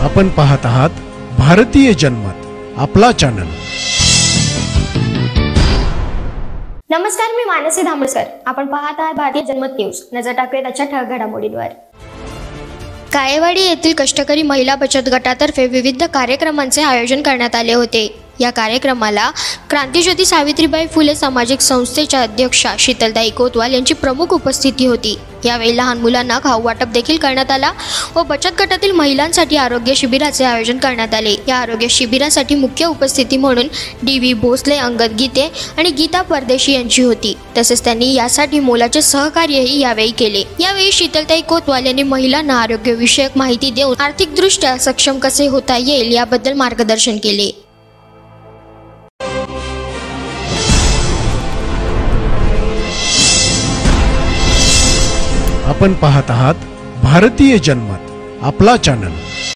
आपण पाहत आहात भारतीय जनमत, आपला चॅनल। नमस्कार, मी मानसी धामसकर। आपण पाहत आहात भारतीय जनमत न्यूज। नजर टाकूया त्याच्या ठळक घडामोडींवर। काळेवाडी येथील कष्टकरी महिला बचत गटातर्फे विविध कार्यक्रमांचे आयोजन करण्यात आले होते। या कार्यक्रमाला क्रांतिज्योती सावित्रीबाई फुले सामाजिक संस्थेच्या अध्यक्षा शीतलताई कोतवाल यांची प्रमुख उपस्थिती होती। यावेळी लहान मुलांना खाऊ वाटप देखील करण्यात आला व बचत गटातील महिलांसाठी आरोग्य शिबिराचे आयोजन करण्यात आले। या आरोग्य शिबिरासाठी मुख्य उपस्थिती म्हणून डी.व्ही. भोसले, अंगद गीते आणि गीता परदेशी यांची होती। तसेच त्यांनी यासाठी मोलाचे सहकार्यही यावेळी केले। यावेळी शीतलताई कोतवाल यांनी महिलांना आरोग्यविषयक माहिती देऊन आर्थिकदृष्ट्या सक्षम कसे होता येईल याबद्दल मार्गदर्शन केले। आपण पाहत आहात भारतीय जनमत, आपला चॅनल।